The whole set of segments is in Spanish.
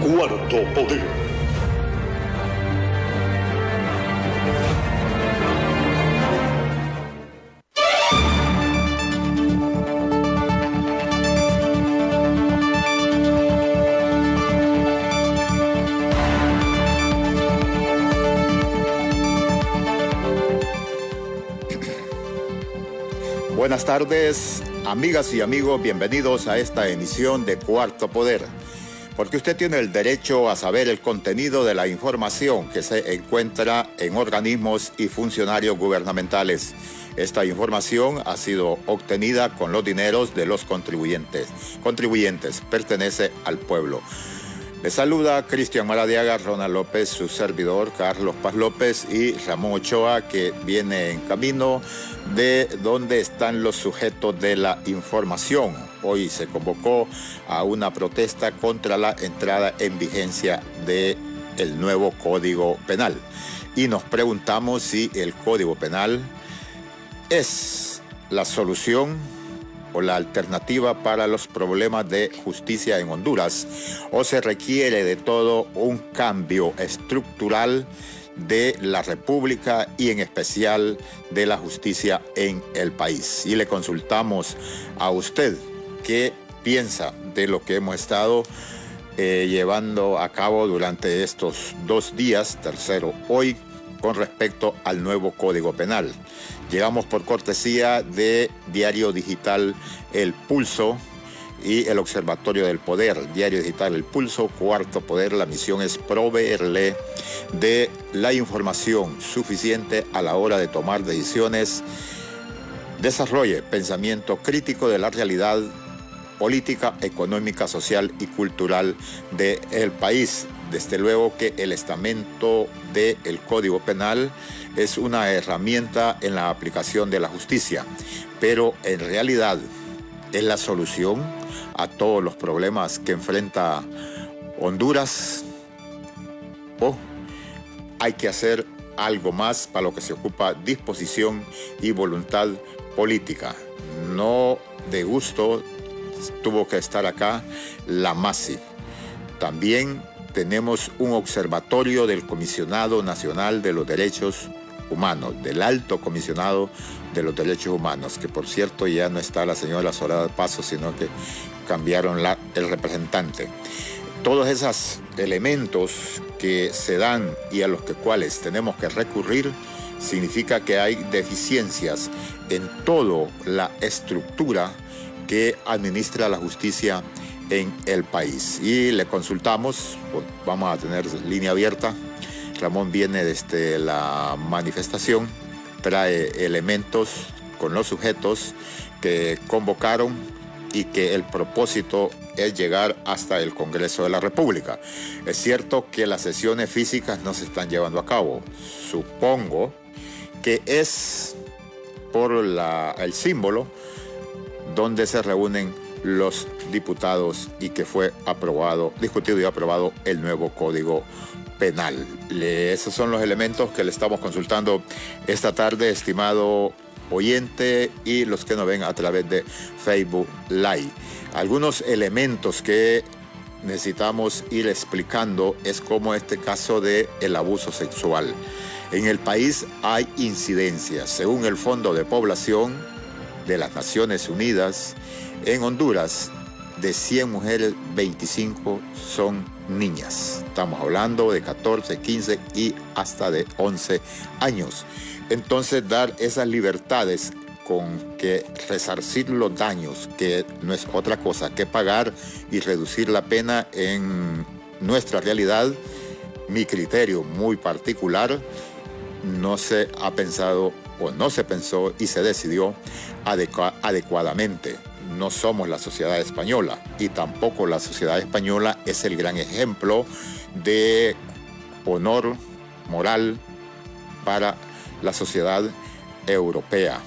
Cuarto Poder. Buenas tardes, amigas y amigos, bienvenidos a esta emisión de Cuarto Poder, porque usted tiene el derecho a saber el contenido de la información que se encuentra en organismos y funcionarios gubernamentales. Esta información ha sido obtenida con los dineros de los contribuyentes, pertenece al pueblo. Les saluda Cristian Maradiaga, Ronald López, su servidor, Carlos Paz López y Ramón Ochoa, que viene en camino de donde están los sujetos de la información. Hoy se convocó a una protesta contra la entrada en vigencia del nuevo Código Penal. Y nos preguntamos si el Código Penal es la solución o la alternativa para los problemas de justicia en Honduras, o se requiere de todo un cambio estructural de la República y en especial de la justicia en el país. Y le consultamos a usted qué piensa de lo que hemos estado llevando a cabo durante estos 2 días, tercero hoy, con respecto al nuevo Código Penal. Llegamos por cortesía de Diario Digital El Pulso y el Observatorio del Poder. Diario Digital El Pulso, Cuarto Poder. La misión es proveerle de la información suficiente a la hora de tomar decisiones. Desarrolle pensamiento crítico de la realidad política, económica, social y cultural del país. Desde luego que el estamento del Código Penal es una herramienta en la aplicación de la justicia, pero en realidad es la solución a todos los problemas que enfrenta Honduras, o hay que hacer algo más para lo que se ocupa disposición y voluntad política. No de gusto tuvo que estar acá la MASI. También tenemos un observatorio del Comisionado Nacional de los Derechos Humanos, del Alto Comisionado de los Derechos Humanos, que por cierto ya no está la señora Soraya Paso, sino que cambiaron el representante. Todos esos elementos que se dan y a los cuales tenemos que recurrir, significa que hay deficiencias en toda la estructura que administra la justicia en el país. Y le consultamos, vamos a tener línea abierta. Ramón viene desde la manifestación, trae elementos con los sujetos que convocaron y que el propósito es llegar hasta el Congreso de la República. Es cierto que las sesiones físicas no se están llevando a cabo. Supongo que es por el símbolo donde se reúnen los diputados y que fue discutido y aprobado el nuevo Código Penal. Esos son los elementos que le estamos consultando esta tarde, estimado oyente y los que nos ven a través de Facebook Live. Algunos elementos que necesitamos ir explicando es como este caso del abuso sexual. En el país hay incidencias, según el Fondo de Población de las Naciones Unidas. En Honduras, de 100 mujeres, 25 son niñas. Estamos hablando de 14, 15 y hasta de 11 años. Entonces, dar esas libertades con que resarcir los daños, que no es otra cosa que pagar y reducir la pena en nuestra realidad, mi criterio muy particular, no se ha pensado o no se pensó y se decidió adecuadamente. No somos la sociedad española y tampoco la sociedad española es el gran ejemplo de honor moral para la sociedad europea.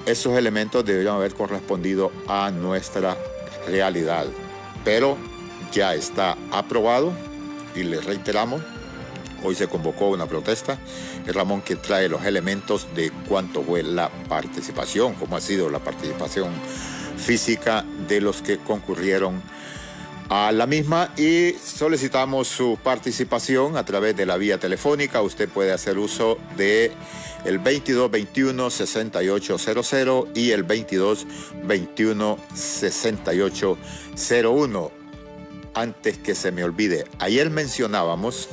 Esos elementos deberían haber correspondido a nuestra realidad, pero ya está aprobado y les reiteramos, hoy se convocó una protesta. Es Ramón que trae los elementos de cuánto fue la participación, cómo ha sido la participación física de los que concurrieron a la misma y solicitamos su participación a través de la vía telefónica. Usted puede hacer uso de el 2221-6800 y el 2221-6801. Antes que se me olvide, ayer mencionábamos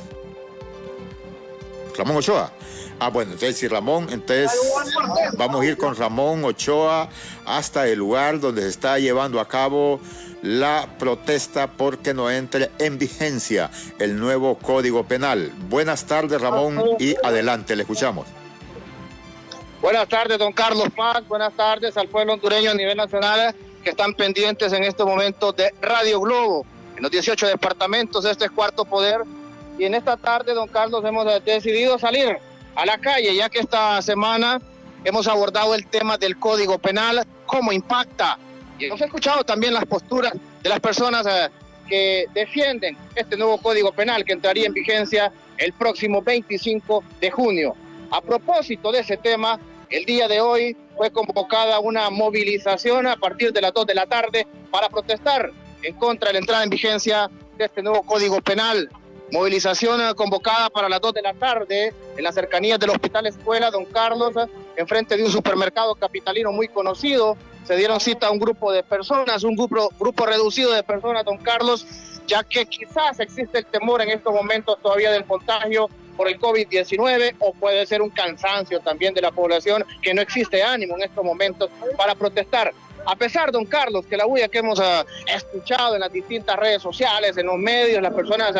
Ramón Ochoa. Bueno, entonces si Ramón, entonces vamos a ir con Ramón Ochoa hasta el lugar donde se está llevando a cabo la protesta porque no entre en vigencia el nuevo Código Penal. Buenas tardes, Ramón, y adelante, le escuchamos. Buenas tardes, don Carlos Paz. Buenas tardes al pueblo hondureño a nivel nacional que están pendientes en este momento de Radio Globo. En los 18 departamentos, este es Cuarto Poder. Y en esta tarde, don Carlos, hemos decidido salir a la calle, ya que esta semana hemos abordado el tema del Código Penal, cómo impacta. Y hemos escuchado también las posturas de las personas que defienden este nuevo Código Penal que entraría en vigencia el próximo 25 de junio. A propósito de ese tema, el día de hoy fue convocada una movilización a partir de las 2 de la tarde para protestar en contra de la entrada en vigencia de este nuevo Código Penal. Movilización convocada para las 2 de la tarde en las cercanías del Hospital Escuela, don Carlos, enfrente de un supermercado capitalino muy conocido. Se dieron cita a un grupo de personas, un grupo reducido de personas, don Carlos, ya que quizás existe el temor en estos momentos todavía del contagio por el COVID-19 o puede ser un cansancio también de la población que no existe ánimo en estos momentos para protestar. A pesar, don Carlos, que la bulla que hemos escuchado en las distintas redes sociales, en los medios, las personas,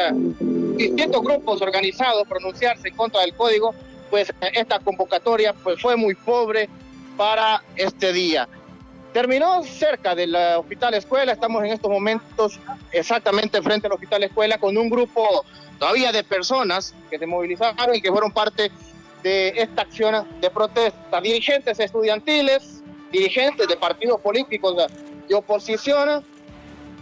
distintos grupos organizados pronunciarse en contra del código, pues esta convocatoria pues, fue muy pobre para este día. Terminó cerca del Hospital Escuela, estamos en estos momentos exactamente frente al Hospital Escuela con un grupo todavía de personas que se movilizaron y que fueron parte de esta acción de protesta. Dirigentes estudiantiles, dirigentes de partidos políticos de oposición,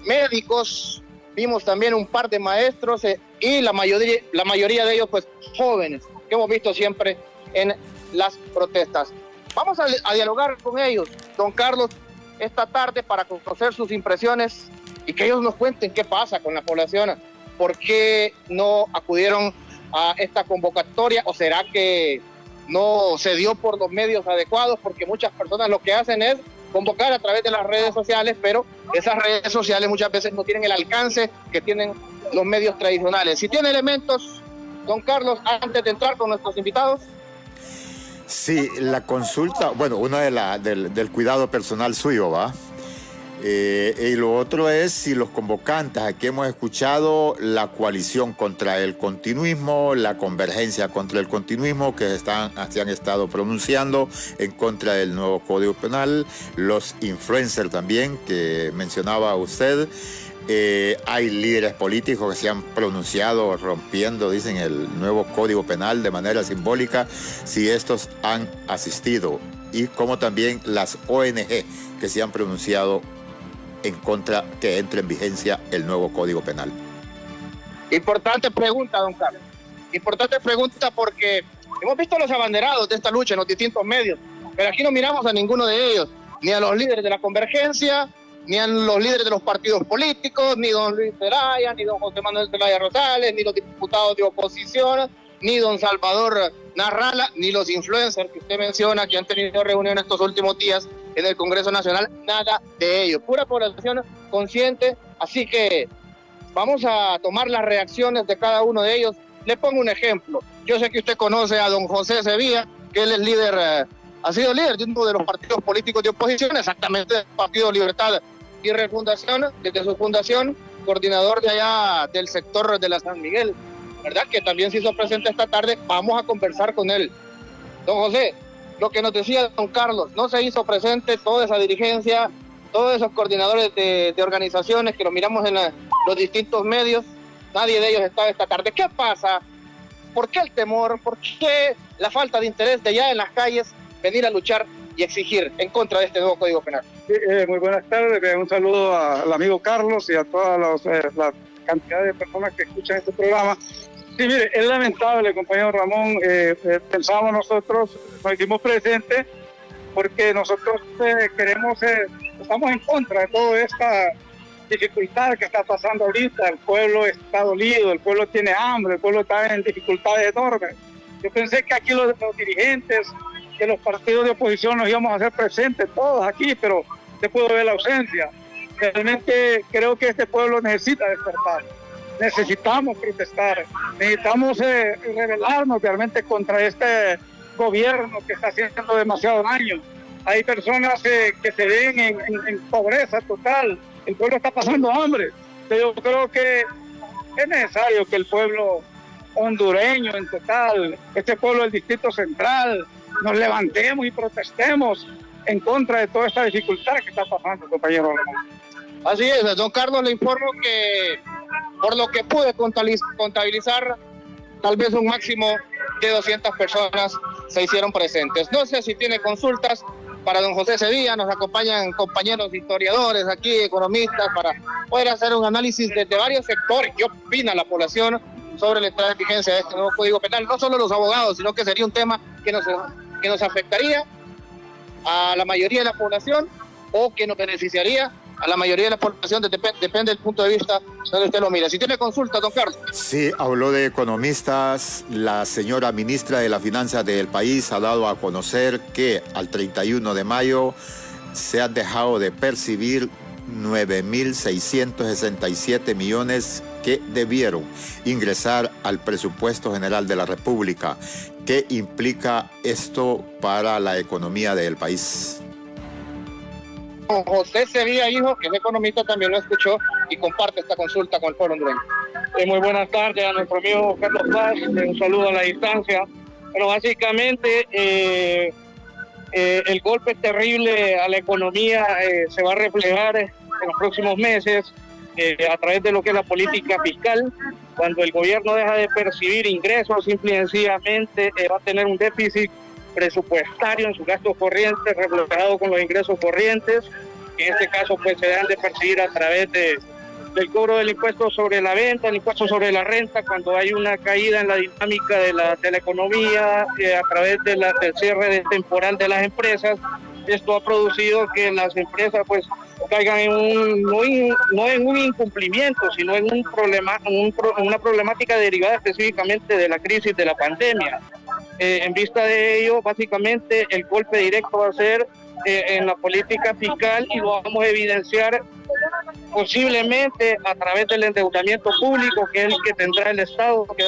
médicos, vimos también un par de maestros y la mayoría de ellos pues jóvenes, que hemos visto siempre en las protestas. Vamos a dialogar con ellos, don Carlos, esta tarde para conocer sus impresiones y que ellos nos cuenten qué pasa con la población, por qué no acudieron a esta convocatoria o será que no se dio por los medios adecuados, porque muchas personas lo que hacen es convocar a través de las redes sociales, pero esas redes sociales muchas veces no tienen el alcance que tienen los medios tradicionales. Si tiene elementos, don Carlos, antes de entrar con nuestros invitados. Sí, la consulta, bueno, una del cuidado personal suyo, ¿va? Y lo otro es si los convocantes, aquí hemos escuchado la coalición contra el continuismo, la convergencia contra el continuismo que se han estado pronunciando en contra del nuevo Código Penal, los influencers también que mencionaba usted. Hay líderes políticos que se han pronunciado rompiendo, dicen, el nuevo Código Penal de manera simbólica, si estos han asistido, y como también las ONG que se han pronunciado en contra que entre en vigencia el nuevo Código Penal. Importante pregunta, don Carlos. Importante pregunta porque hemos visto los abanderados de esta lucha en los distintos medios, pero aquí no miramos a ninguno de ellos, ni a los líderes de la convergencia, ni a los líderes de los partidos políticos, ni don Luis Zelaya, ni don José Manuel Zelaya Rosales, ni los diputados de oposición, ni don Salvador Narrala, ni los influencers que usted menciona que han tenido reuniones estos últimos días en el Congreso Nacional, nada de ello. Pura población consciente, así que vamos a tomar las reacciones de cada uno de ellos. Le pongo un ejemplo. Yo sé que usted conoce a don José Sevilla, que él es líder, ha sido líder de uno de los partidos políticos de oposición, exactamente del Partido Libertad y Refundación, desde su fundación, coordinador de allá del sector de la San Miguel, ¿verdad? Que también se hizo presente esta tarde. Vamos a conversar con él. Don José, lo que nos decía don Carlos, no se hizo presente toda esa dirigencia, todos esos coordinadores de organizaciones que lo miramos en los distintos medios, nadie de ellos estaba esta tarde. ¿Qué pasa? ¿Por qué el temor? ¿Por qué la falta de interés de allá en las calles venir a luchar y exigir en contra de este nuevo Código Penal? Sí, muy buenas tardes, un saludo al amigo Carlos y a todas la cantidad de personas que escuchan este programa. Sí, mire, es lamentable, compañero Ramón, pensamos nosotros, nos hicimos presentes porque nosotros estamos en contra de toda esta dificultad que está pasando ahorita. El pueblo está dolido, el pueblo tiene hambre, el pueblo está en dificultades enormes. Yo pensé que aquí los dirigentes de los partidos de oposición nos íbamos a hacer presentes todos aquí, pero se pudo ver la ausencia. Realmente creo que este pueblo necesita despertar. Necesitamos protestar, necesitamos rebelarnos realmente contra este gobierno que está haciendo demasiado daño. Hay personas que se ven en pobreza total, el pueblo está pasando hambre. Yo creo que es necesario que el pueblo hondureño en total, este pueblo del Distrito Central, nos levantemos y protestemos en contra de toda esta dificultad que está pasando, compañero. Así es, don Carlos, le informo que por lo que pude contabilizar, tal vez un máximo de 200 personas se hicieron presentes. No sé si tiene consultas para don José Sevilla, nos acompañan compañeros historiadores aquí, economistas, para poder hacer un análisis desde varios sectores. ¿Qué opina la población sobre la entrada de vigencia de este nuevo Código Penal? No solo los abogados, sino que sería un tema que nos afectaría a la mayoría de la población o que nos beneficiaría a la mayoría de la población, depende del punto de vista donde usted lo mira. Si tiene consulta, don Carlos. Sí, habló de economistas. La señora ministra de las Finanzas del país ha dado a conocer que al 31 de mayo se han dejado de percibir 9.667 millones que debieron ingresar al presupuesto general de la República. ¿Qué implica esto para la economía del país? José Sevilla, hijo, que es economista, también lo escuchó y comparte esta consulta con el pueblo hondureño. Muy buenas tardes a nuestro amigo Carlos Paz, un saludo a la distancia. Pero básicamente el golpe terrible a la economía se va a reflejar en los próximos meses a través de lo que es la política fiscal. Cuando el gobierno deja de percibir ingresos, simple y sencillamente va a tener un déficit presupuestario en sus gastos corrientes reflejado con los ingresos corrientes. En este caso pues se dejan de percibir a través del cobro del impuesto sobre la venta, el impuesto sobre la renta, cuando hay una caída en la dinámica de la economía a través del cierre temporal de las empresas. Esto ha producido que las empresas pues caigan en no en un incumplimiento, sino en una problemática derivada específicamente de la crisis de la pandemia. En vista de ello, básicamente el golpe directo va a ser en la política fiscal y lo vamos a evidenciar posiblemente a través del endeudamiento público, que es el que tendrá el Estado que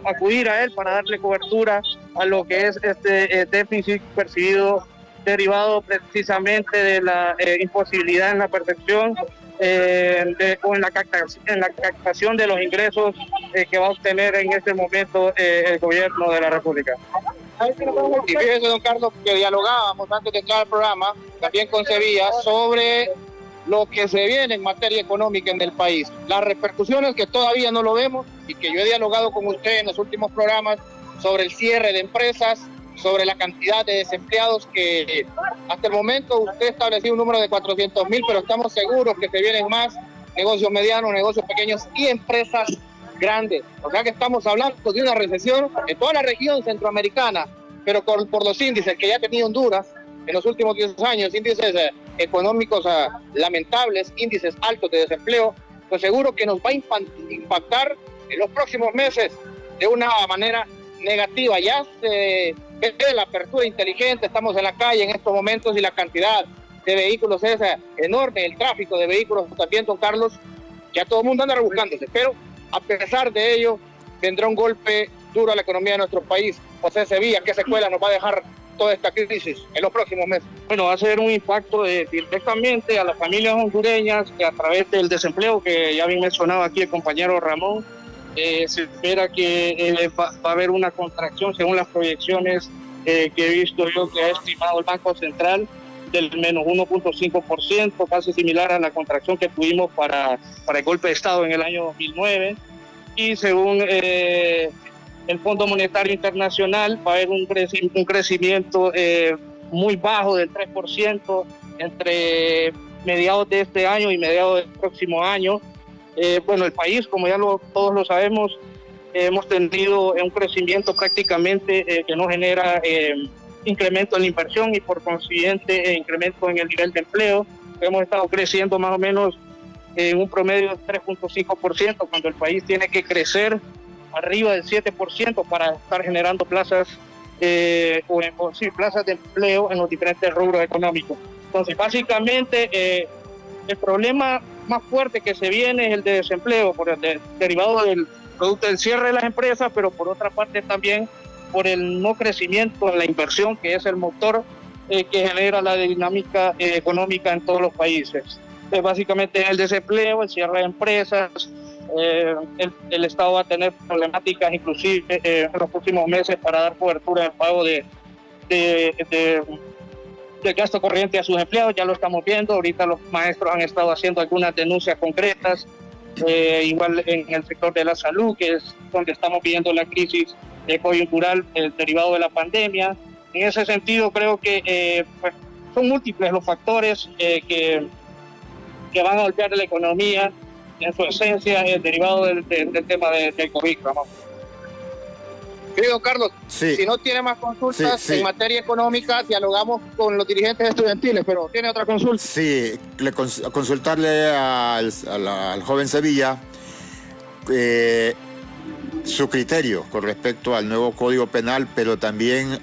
acudir a él para darle cobertura a lo que es este déficit percibido derivado precisamente de la imposibilidad en la percepción o en la captación de los ingresos que va a obtener en este momento el gobierno de la República. Y fíjese, don Carlos, que dialogábamos antes de entrar al programa, también con Sevilla, sobre lo que se viene en materia económica en el país. Las repercusiones que todavía no lo vemos y que yo he dialogado con usted en los últimos programas sobre el cierre de empresas, sobre la cantidad de desempleados que hasta el momento usted estableció un número de 400,000, pero estamos seguros que se vienen más negocios medianos, negocios pequeños y empresas grandes. O sea que estamos hablando de una recesión en toda la región centroamericana, pero por los índices que ya ha tenido Honduras en los últimos 10 años, índices económicos lamentables, índices altos de desempleo, pues seguro que nos va a impactar en los próximos meses de una manera negativa. Ya se ve la apertura inteligente, estamos en la calle en estos momentos y la cantidad de vehículos es enorme, el tráfico de vehículos también, don Carlos, ya todo el mundo anda rebuscándose, pero a pesar de ello vendrá un golpe duro a la economía de nuestro país. José Sevilla, ¿qué secuela nos va a dejar toda esta crisis en los próximos meses? Bueno, va a ser un impacto directamente a las familias hondureñas que a través del desempleo que ya bien mencionado aquí el compañero Ramón, se espera que va a haber una contracción según las proyecciones que he visto yo que ha estimado el Banco Central del menos 1.5%, casi similar a la contracción que tuvimos para el golpe de Estado en el año 2009. Y según el Fondo Monetario Internacional va a haber un crecimiento muy bajo del 3% entre mediados de este año y mediados del próximo año. Bueno, el país, como ya todos lo sabemos, hemos tenido un crecimiento prácticamente que no genera incremento en la inversión y por consiguiente incremento en el nivel de empleo. Hemos estado creciendo más o menos en un promedio de 3.5%, cuando el país tiene que crecer arriba del 7% para estar generando plazas plazas de empleo en los diferentes rubros económicos. Entonces, básicamente, el problema más fuerte que se viene es el de desempleo, derivado del producto del cierre de las empresas, pero por otra parte también por el no crecimiento en la inversión, que es el motor que genera la dinámica económica en todos los países. Básicamente el desempleo, el cierre de empresas, el Estado va a tener problemáticas inclusive en los próximos meses para dar cobertura al pago de gasto corriente a sus empleados. Ya lo estamos viendo, ahorita los maestros han estado haciendo algunas denuncias concretas, igual en el sector de la salud, que es donde estamos viendo la crisis coyuntural derivado de la pandemia. En ese sentido creo que pues, son múltiples los factores que van a golpear la economía en su esencia, derivado del tema del COVID, ¿no? Sí, don Carlos, sí. Si no tiene más consultas Sí. en materia económica, dialogamos con los dirigentes estudiantiles, pero ¿tiene otra consulta? Sí, consultarle al joven Sevilla su criterio con respecto al nuevo Código Penal, pero también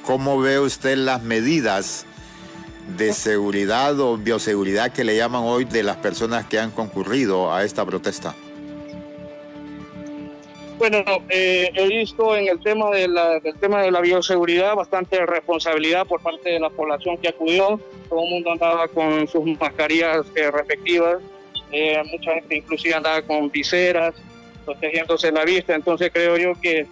cómo ve usted las medidas de seguridad o bioseguridad que le llaman hoy de las personas que han concurrido a esta protesta. Bueno, he visto en el tema de la bioseguridad bastante responsabilidad por parte de la población que acudió. Todo el mundo andaba con sus mascarillas respectivas, mucha gente inclusive andaba con viseras, protegiéndose la vista. Entonces creo yo que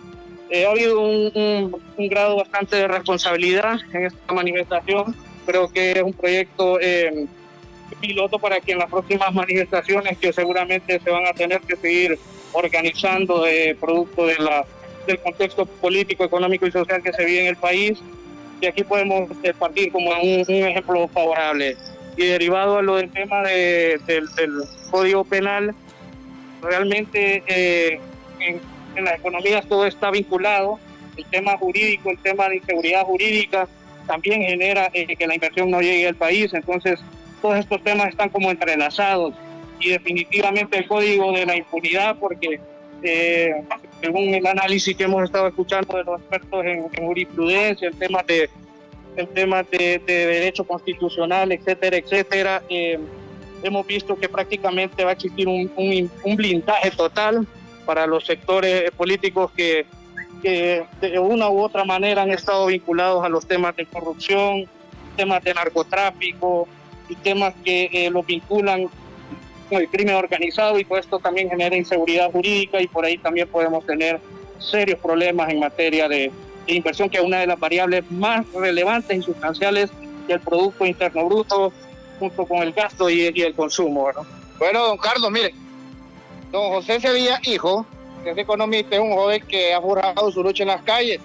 ha habido un grado bastante de responsabilidad en esta manifestación. Creo que es un proyecto piloto para que en las próximas manifestaciones, que seguramente se van a tener que seguir organizando producto del contexto político, económico y social que se vive en el país, y aquí podemos partir como un ejemplo favorable. Y derivado a lo del tema del Código Penal, realmente en las economías todo está vinculado. El tema jurídico, el tema de inseguridad jurídica también genera que la inversión no llegue al país. Entonces todos estos temas están como entrelazados, y definitivamente el código de la impunidad, porque según el análisis que hemos estado escuchando de los expertos en jurisprudencia, el tema de derecho constitucional, etcétera, etcétera, hemos visto que prácticamente va a existir un blindaje total para los sectores políticos que de una u otra manera han estado vinculados a los temas de corrupción, temas de narcotráfico y temas que los vinculan con el crimen organizado, y pues esto también genera inseguridad jurídica, y por ahí también podemos tener serios problemas en materia de inversión, que es una de las variables más relevantes y sustanciales del Producto Interno Bruto, junto con el gasto y el consumo, ¿no? Bueno, don Carlos, mire, don José Sevilla, hijo, que es economista, es un joven que ha forjado su lucha en las calles,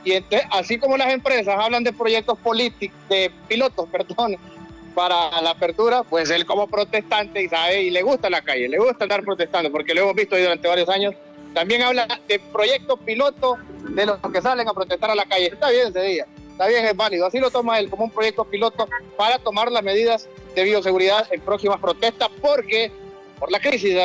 y así como las empresas hablan de proyectos políticos, de pilotos, perdón, para la apertura, pues él como protestante y sabe, y le gusta la calle, le gusta andar protestando, porque lo hemos visto ahí durante varios años, también habla de proyectos pilotos de los que salen a protestar a la calle. Está bien, Sevilla, está bien, es válido, así lo toma él como un proyecto piloto para tomar las medidas de bioseguridad en próximas protestas, porque por la crisis,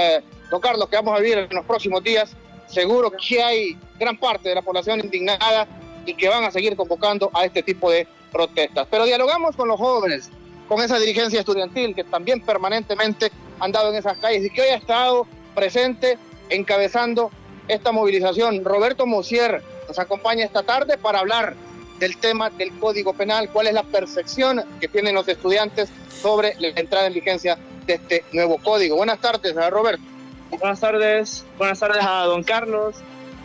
don Carlos, que vamos a vivir en los próximos días, seguro que hay gran parte de la población indignada y que van a seguir convocando a este tipo de protestas. Pero dialogamos con los jóvenes, con esa dirigencia estudiantil que también permanentemente han dado en esas calles y que hoy ha estado presente encabezando esta movilización. Roberto Mosier nos acompaña esta tarde para hablar del tema del Código Penal, cuál es la percepción que tienen los estudiantes sobre la entrada en vigencia de este nuevo código. Buenas tardes, Roberto. Buenas tardes a don Carlos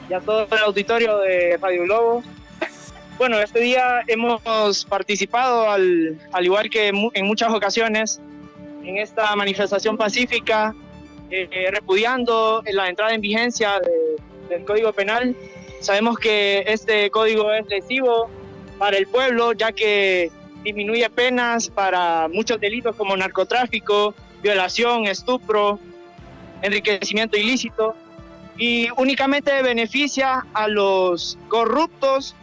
y a todo el auditorio de Radio Globo. Bueno, este día hemos participado, al igual que en muchas ocasiones, en esta manifestación pacífica, repudiando la entrada en vigencia del Código Penal. Sabemos que este código es lesivo para el pueblo, ya que disminuye penas para muchos delitos como narcotráfico, violación, estupro, enriquecimiento ilícito, y únicamente beneficia a los corruptos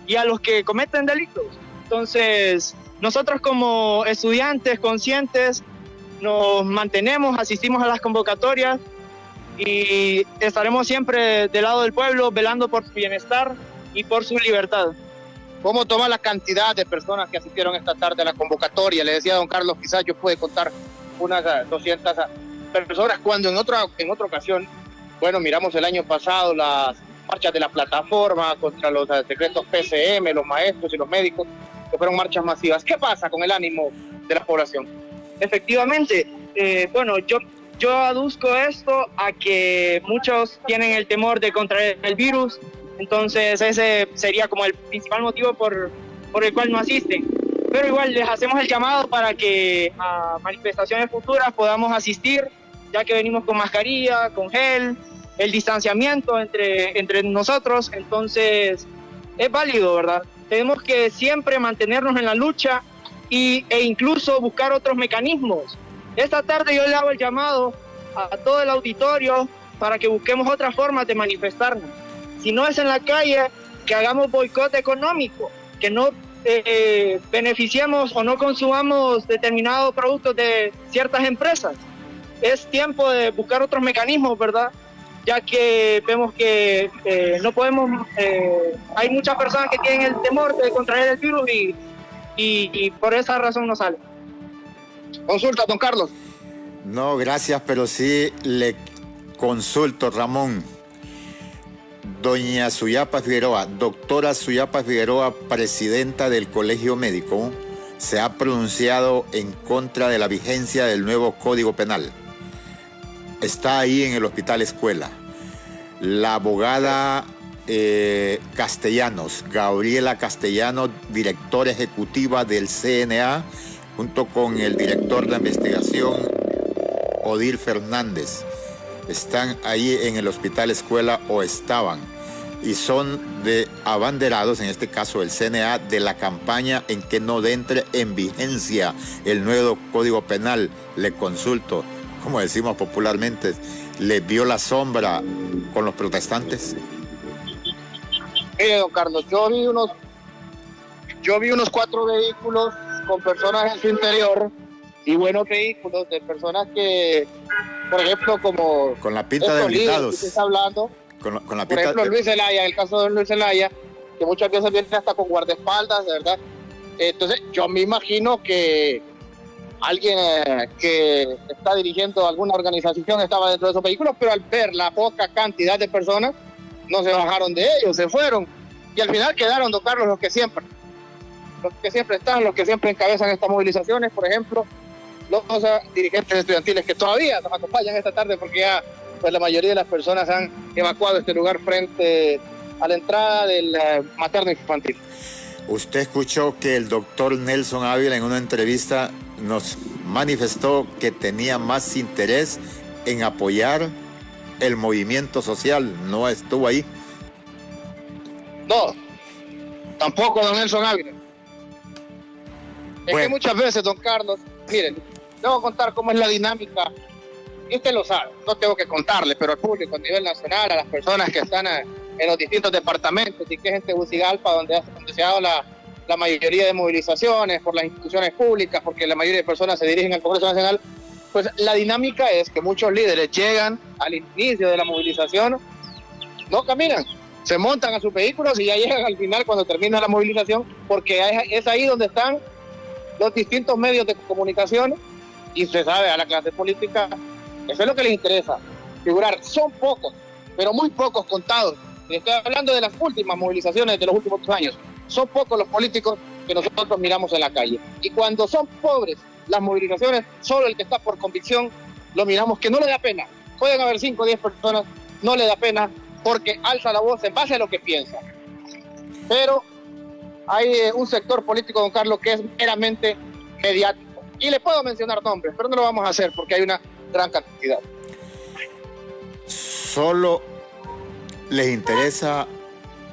y a los que cometen delitos. Entonces, nosotros como estudiantes conscientes nos mantenemos, asistimos a las convocatorias y estaremos siempre del lado del pueblo, velando por su bienestar y por su libertad. ¿Cómo toma la cantidad de personas que asistieron esta tarde a la convocatoria? Le decía a don Carlos, quizás yo pude contar unas 200 personas, cuando en otra ocasión, bueno, miramos el año pasado las marchas de la plataforma contra los decretos PCM, los maestros y los médicos, que fueron marchas masivas. ¿Qué pasa con el ánimo de la población? Efectivamente, bueno, yo aduzco esto a que muchos tienen el temor de contraer el virus, entonces ese sería como el principal motivo por el cual no asisten. Pero igual les hacemos el llamado para que a manifestaciones futuras podamos asistir, ya que venimos con mascarilla, con gel, el distanciamiento entre nosotros, entonces es válido, ¿verdad? Tenemos que siempre mantenernos en la lucha e incluso buscar otros mecanismos. Esta tarde yo le hago el llamado a todo el auditorio para que busquemos otras formas de manifestarnos. Si no es en la calle, que hagamos boicot económico, que no beneficiemos o no consumamos determinados productos de ciertas empresas. Es tiempo de buscar otros mecanismos, ¿verdad? Ya que vemos que no podemos, hay muchas personas que tienen el temor de contraer el virus y por esa razón no sale. Consulta, don Carlos. No, gracias, pero sí le consulto, Ramón. Doña Suyapa Figueroa, doctora Suyapa Figueroa, presidenta del Colegio Médico, se ha pronunciado en contra de la vigencia del nuevo Código Penal. Está ahí en el Hospital Escuela. La abogada Castellanos, Gabriela Castellanos, directora ejecutiva del CNA, junto con el director de investigación, Odil Fernández, están ahí en el Hospital Escuela o estaban, y son de abanderados, en este caso el CNA, de la campaña en que no entre en vigencia el nuevo Código Penal. Le consulto, como decimos popularmente, ¿le vio la sombra con los protestantes? Don Carlos, yo vi unos 4 vehículos con personas en su interior, y buenos vehículos de personas que, por ejemplo, como con la pinta de invitados, que está hablando, con la por pinta ejemplo, Luis Zelaya, el caso de Luis Zelaya, que muchas veces viene hasta con guardaespaldas, de verdad. Entonces, yo me imagino que alguien que está dirigiendo alguna organización estaba dentro de esos vehículos, pero al ver la poca cantidad de personas, no se bajaron de ellos, se fueron. Y al final quedaron, don Carlos, los que siempre están, los que siempre encabezan estas movilizaciones, por ejemplo, los dirigentes estudiantiles que todavía nos acompañan esta tarde, porque ya pues, la mayoría de las personas han evacuado este lugar frente a la entrada del materno infantil. Usted escuchó que el doctor Nelson Ávila en una entrevista nos manifestó que tenía más interés en apoyar el movimiento social, no estuvo ahí. No, tampoco don Nelson Ávila. Es que muchas veces, don Carlos, miren, le voy a contar cómo es la dinámica, y usted lo sabe, no tengo que contarle, pero al público a nivel nacional, a las personas que están en los distintos departamentos y que es en Tegucigalpa donde se ha dado la mayoría de movilizaciones por las instituciones públicas, porque la mayoría de personas se dirigen al Congreso Nacional, pues la dinámica es que muchos líderes llegan al inicio de la movilización, no caminan, se montan a sus vehículos y ya llegan al final cuando termina la movilización, porque es ahí donde están los distintos medios de comunicación, y se sabe a la clase política, eso es lo que les interesa, figurar. Son pocos, pero muy pocos contados. Y estoy hablando de las últimas movilizaciones de los últimos años. Son pocos los políticos que nosotros miramos en la calle. Y cuando son pobres las movilizaciones, solo el que está por convicción lo miramos que no le da pena. Pueden haber 5 o 10 personas, no le da pena porque alza la voz en base a lo que piensa. Pero hay un sector político, don Carlos, que es meramente mediático. Y le puedo mencionar nombres, pero no lo vamos a hacer porque hay una gran cantidad. Solo les interesa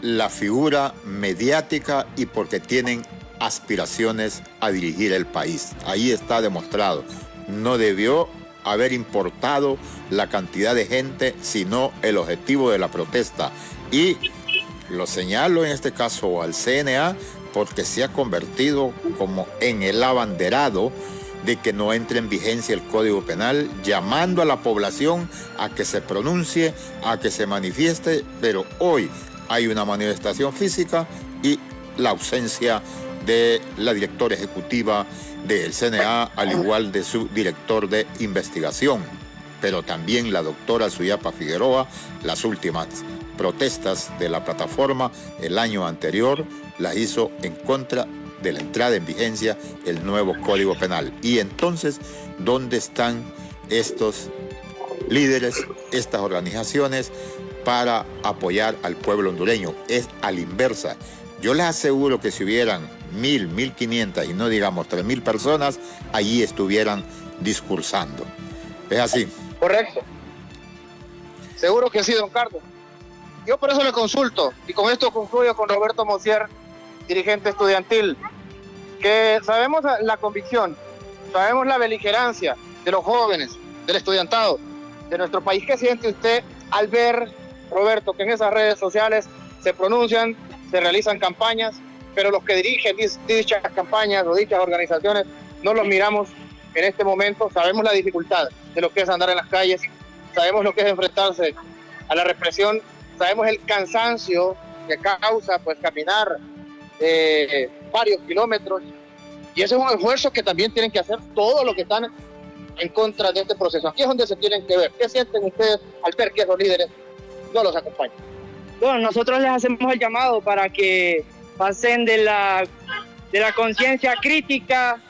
la figura mediática y porque tienen aspiraciones a dirigir el país. Ahí está demostrado. No debió haber importado la cantidad de gente, sino el objetivo de la protesta. Y lo señalo en este caso al CNA porque se ha convertido como en el abanderado de que no entre en vigencia el Código Penal, llamando a la población a que se pronuncie, a que se manifieste, pero hoy hay una manifestación física y la ausencia de la directora ejecutiva del CNA, al igual de su director de investigación. Pero también la doctora Suyapa Figueroa, las últimas protestas de la plataforma el año anterior las hizo en contra de la entrada en vigencia el nuevo Código Penal. Y entonces, ¿dónde están estos líderes, estas organizaciones para apoyar al pueblo hondureño? Es a la inversa. Yo les aseguro que si hubieran 1,000, 1,500 y no digamos 3,000 personas, allí estuvieran discursando. Es así. Correcto. Seguro que sí, don Carlos. Yo por eso le consulto, y con esto concluyo con Roberto Mosier, dirigente estudiantil, que sabemos la convicción, sabemos la beligerancia de los jóvenes, del estudiantado de nuestro país. ¿Qué siente usted al ver, Roberto, que en esas redes sociales se pronuncian, se realizan campañas, pero los que dirigen dichas campañas o dichas organizaciones no los miramos en este momento? Sabemos la dificultad de lo que es andar en las calles, sabemos lo que es enfrentarse a la represión, sabemos el cansancio que causa pues caminar varios kilómetros, y ese es un esfuerzo que también tienen que hacer todos los que están en contra de este proceso. Aquí es donde se tienen que ver. ¿Qué sienten ustedes al ver que esos líderes no los acompañan? Bueno, nosotros les hacemos el llamado para que pasen de la conciencia crítica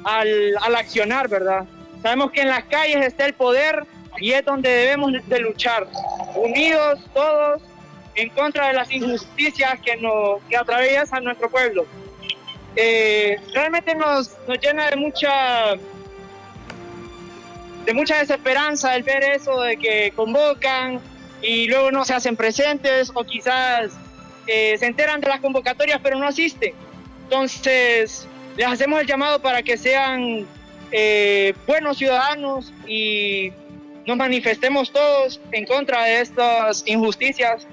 al accionar, ¿verdad? Sabemos que en las calles está el poder y es donde debemos de luchar, unidos todos en contra de las injusticias que atraviesan nuestro pueblo. Realmente nos llena de mucha desesperanza el ver eso de que convocan y luego no se hacen presentes, o quizás se enteran de las convocatorias pero no asisten. Entonces les hacemos el llamado para que sean buenos ciudadanos y nos manifestemos todos en contra de estas injusticias,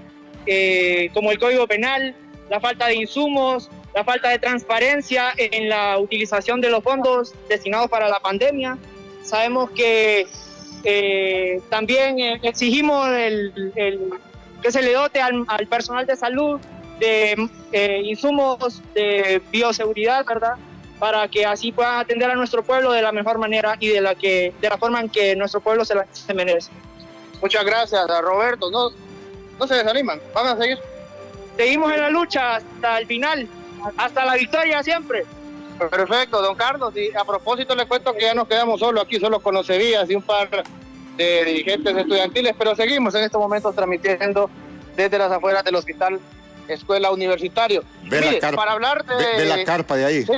como el Código Penal, la falta de insumos, la falta de transparencia en la utilización de los fondos destinados para la pandemia. Sabemos que también exigimos que se le dote al personal de salud de insumos de bioseguridad, ¿verdad?, para que así puedan atender a nuestro pueblo de la mejor manera y de la forma en que nuestro pueblo se merece. Muchas gracias, Roberto. No se desaniman, van a seguir. Seguimos en la lucha hasta el final, hasta la victoria siempre. Perfecto, don Carlos. Y a propósito le cuento que ya nos quedamos solos aquí, solo con los Sevillas y un par de dirigentes estudiantiles, pero seguimos en estos momentos transmitiendo desde las afueras del Hospital Escuela Universitario. Ve para hablar de... Ve la carpa de ahí. ¿Sí?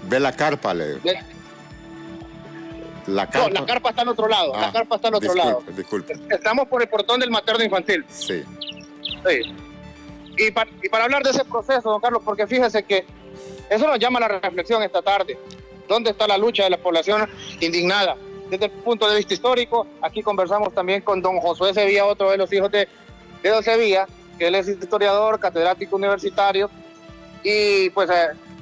Ve la carpa. La carpa. No, la carpa está en otro lado. La carpa está en otro lado. Disculpe. Estamos por el portón del materno infantil. Sí. Sí. Y para hablar de ese proceso, don Carlos, porque fíjese que eso nos llama a la reflexión esta tarde. ¿Dónde está la lucha de la población indignada? Desde el punto de vista histórico, aquí conversamos también con don Josué Sevilla, otro de los hijos de don Sevilla, que él es historiador, catedrático universitario, y pues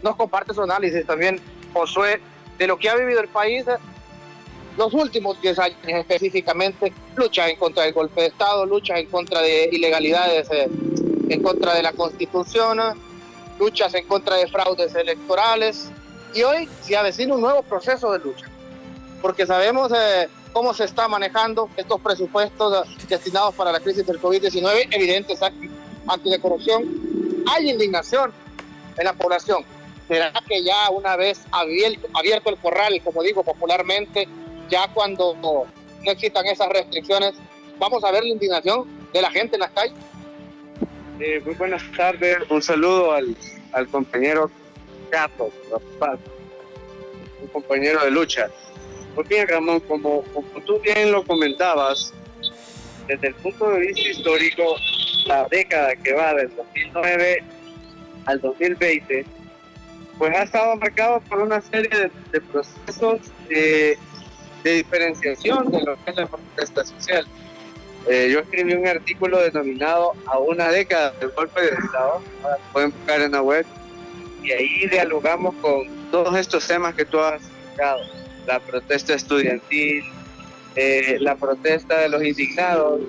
nos comparte su análisis también, Josué, de lo que ha vivido el país los últimos 10 años específicamente. Lucha en contra del golpe de Estado, lucha en contra de ilegalidades, en contra de la Constitución, luchas en contra de fraudes electorales, y hoy se avecina un nuevo proceso de lucha, porque sabemos cómo se está manejando estos presupuestos destinados para la crisis del COVID-19, evidentes anticorrupción. Hay indignación en la población. ¿Será que ya una vez abierto el corral, como digo popularmente, ya cuando no existan esas restricciones, vamos a ver la indignación de la gente en las calles? Muy buenas tardes, un saludo al compañero Carlos, un compañero de lucha. Pues bien, Ramón, como tú bien lo comentabas, desde el punto de vista histórico, la década que va del 2009 al 2020, pues ha estado marcado por una serie de procesos de diferenciación de lo que es la protesta social. Yo escribí un artículo denominado A una década del golpe de Estado, pueden buscar en la web, y ahí dialogamos con todos estos temas que tú has destacado. La protesta estudiantil, la protesta de los indignados.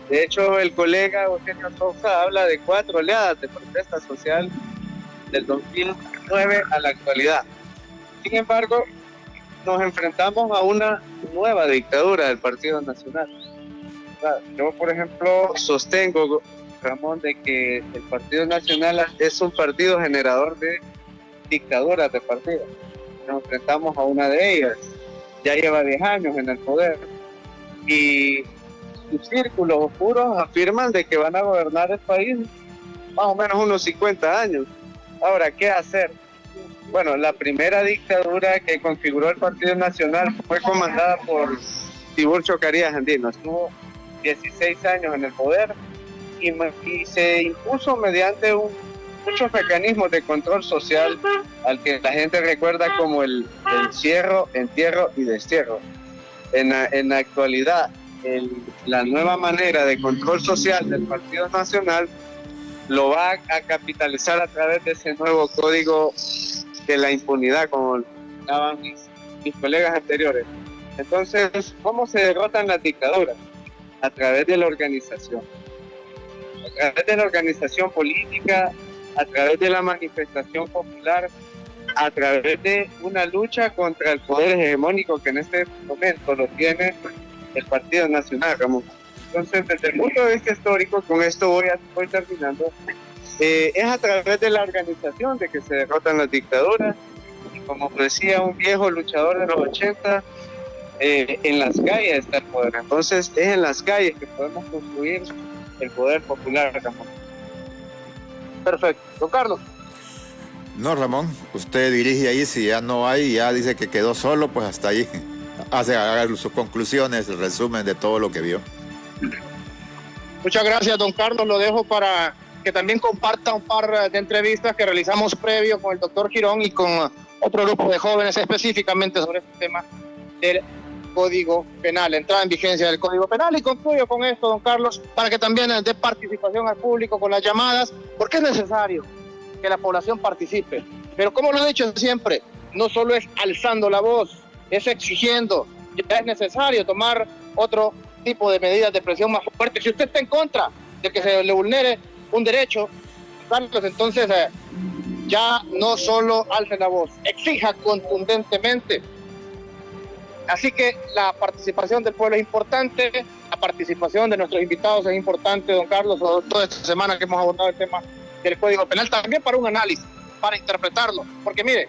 De hecho, el colega Eugenio Sousa habla de 4 oleadas de protesta social del 2009 a la actualidad. Sin embargo, nos enfrentamos a una nueva dictadura del Partido Nacional. Yo, por ejemplo, sostengo, Ramón, de que el Partido Nacional es un partido generador de dictaduras de partido. Nos enfrentamos a una de ellas. Ya lleva 10 años en el poder y sus círculos oscuros afirman de que van a gobernar el país más o menos unos 50 años. Ahora, ¿qué hacer? Bueno, la primera dictadura que configuró el Partido Nacional fue comandada por Tiburcio Carías Andino. Estuvo 16 años en el poder y se impuso mediante muchos mecanismos de control social al que la gente recuerda como el encierro, entierro y destierro. En la actualidad, la nueva manera de control social del Partido Nacional lo va a capitalizar a través de ese nuevo código de la impunidad, como llamaban mis colegas anteriores. Entonces, ¿cómo se derrotan las dictaduras? A través de la organización. A través de la organización política, a través de la manifestación popular, a través de una lucha contra el poder hegemónico que en este momento lo tiene el Partido Nacional, Ramón. Entonces, desde el punto de vista histórico, con esto voy terminando, es a través de la organización de que se derrotan las dictaduras, y como decía un viejo luchador de los 80, en las calles está el poder. Entonces, es en las calles que podemos construir el poder popular, Ramón. Perfecto. Don Carlos. No, Ramón, usted dirige ahí, si ya no hay, ya dice que quedó solo, pues hasta ahí haga sus conclusiones, el resumen de todo lo que vio. Muchas gracias, don Carlos. Lo dejo para que también comparta un par de entrevistas que realizamos previo con el doctor Girón y con otro grupo de jóvenes específicamente sobre este tema del Código Penal, entrada en vigencia del Código Penal. Y concluyo con esto, don Carlos, para que también dé participación al público con las llamadas, porque es necesario que la población participe. Pero como lo he dicho siempre, no solo es alzando la voz, es exigiendo. Ya es necesario tomar otro tipo de medidas de presión más fuerte. Si usted está en contra de que se le vulnere un derecho, Carlos, entonces ya no solo alce la voz, exija contundentemente. Así que la participación del pueblo es importante, la participación de nuestros invitados es importante, don Carlos, toda esta semana que hemos abordado el tema del Código Penal, también para un análisis, para interpretarlo. Porque mire,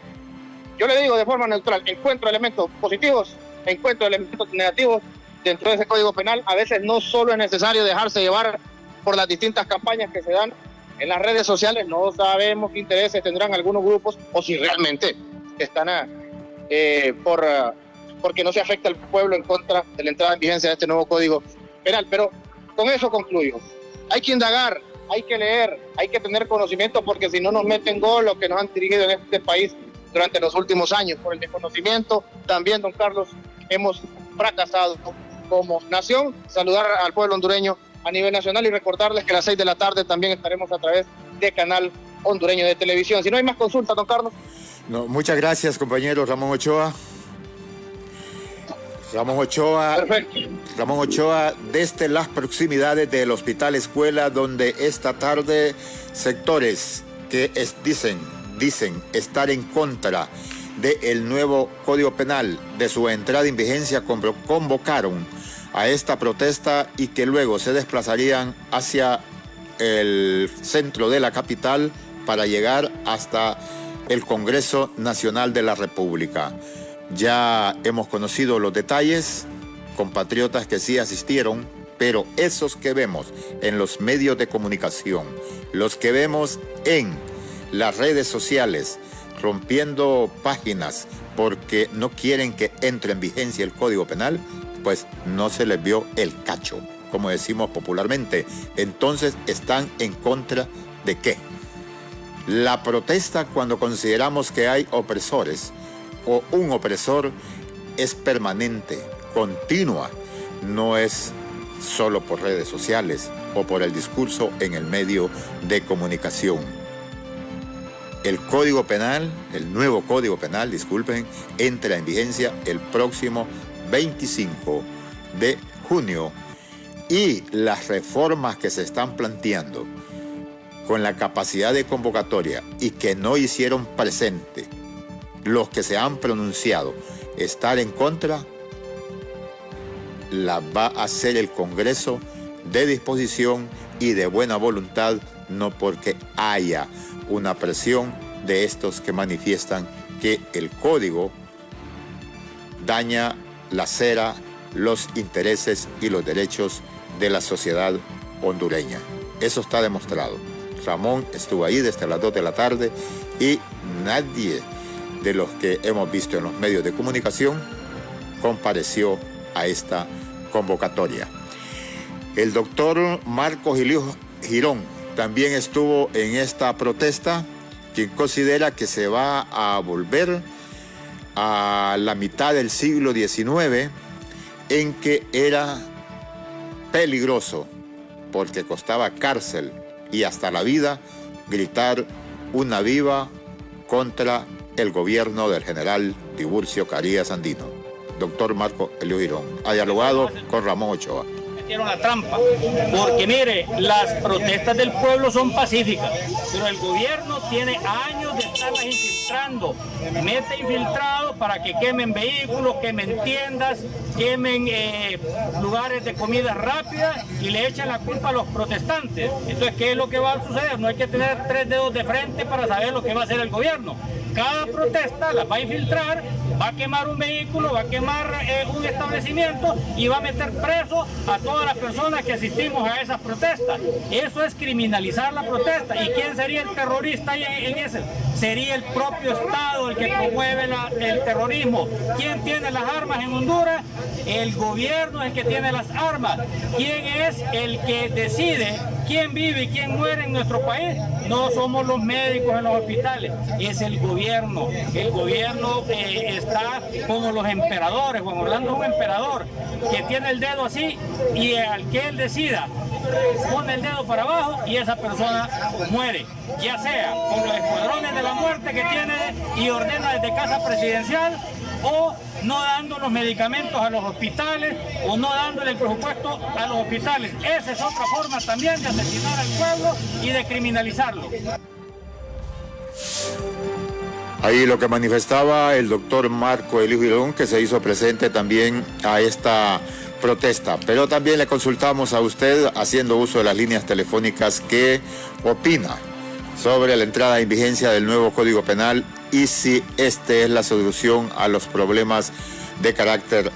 yo le digo de forma neutral, encuentro elementos positivos, encuentro elementos negativos dentro de ese Código Penal. A veces no solo es necesario dejarse llevar por las distintas campañas que se dan en las redes sociales, no sabemos qué intereses tendrán algunos grupos o si realmente están porque no se afecta al pueblo en contra de la entrada en vigencia de este nuevo Código Penal. Pero con eso concluyo. Hay que indagar, hay que leer, hay que tener conocimiento, porque si no nos meten gol lo que nos han dirigido en este país durante los últimos años. Por el desconocimiento, también, don Carlos, hemos fracasado como nación. Saludar al pueblo hondureño a nivel nacional y recordarles que a las 6 de la tarde también estaremos a través de Canal Hondureño de Televisión. Si no hay más consultas, don Carlos. No, muchas gracias, compañero Ramón Ochoa. Ramón Ochoa, desde las proximidades del Hospital Escuela, donde esta tarde sectores que dicen estar en contra del nuevo Código Penal, de su entrada en vigencia, convocaron a esta protesta y que luego se desplazarían hacia el centro de la capital para llegar hasta el Congreso Nacional de la República. Ya hemos conocido los detalles, compatriotas que sí asistieron, pero esos que vemos en los medios de comunicación, los que vemos en las redes sociales, rompiendo páginas porque no quieren que entre en vigencia el Código Penal, pues no se les vio el cacho, como decimos popularmente. Entonces, ¿están en contra de qué? La protesta, cuando consideramos que hay opresores o un opresor, es permanente, continua, no es solo por redes sociales o por el discurso en el medio de comunicación. el Código Penal, el nuevo Código Penal, disculpen, entra en vigencia el próximo 25 de junio y las reformas que se están planteando con la capacidad de convocatoria y que no hicieron presente los que se han pronunciado estar en contra, la va a hacer el Congreso de disposición y de buena voluntad, no porque haya una presión de estos que manifiestan que el código daña, lacera los intereses y los derechos de la sociedad hondureña. Eso está demostrado. Ramón estuvo ahí desde las 2 de la tarde y nadie de los que hemos visto en los medios de comunicación compareció a esta convocatoria. El doctor Marcos Girón también estuvo en esta protesta, quien considera que se va a volver a la mitad del siglo XIX, en que era peligroso, porque costaba cárcel y hasta la vida, gritar una viva contra el gobierno del general Tiburcio Carías Andino. Doctor Marco Elio Girón ha dialogado con Ramón Ochoa. La trampa, porque mire, las protestas del pueblo son pacíficas, pero el gobierno tiene años de estarlas infiltrando, mete infiltrados para que quemen vehículos, quemen tiendas, quemen lugares de comida rápida y le echan la culpa a los protestantes. Entonces, ¿qué es lo que va a suceder? No hay que tener 3 dedos de frente para saber lo que va a hacer el gobierno. Cada protesta las va a infiltrar, va a quemar un vehículo, va a quemar un establecimiento y va a meter preso a todas las personas que asistimos a esas protestas. Eso es criminalizar la protesta. ¿Y quién sería el terrorista en ese? Sería el propio Estado el que promueve el terrorismo. ¿Quién tiene las armas en Honduras? El gobierno es el que tiene las armas. ¿Quién es el que decide quién vive y quién muere en nuestro país? No somos los médicos en los hospitales, es el gobierno. El gobierno está como los emperadores. Juan Orlando es un emperador que tiene el dedo así y al que él decida pone el dedo para abajo y esa persona muere, ya sea con los escuadrones de la muerte que tiene y ordena desde casa presidencial, o no dando los medicamentos a los hospitales, o no dándole el presupuesto a los hospitales. Esa es otra forma también de asesinar al pueblo y de criminalizarlo. Ahí lo que manifestaba el doctor Marco Elio Girón, que se hizo presente también a esta protesta. Pero también le consultamos a usted, haciendo uso de las líneas telefónicas, qué opina sobre la entrada en vigencia del nuevo Código Penal y si este es la solución a los problemas de carácter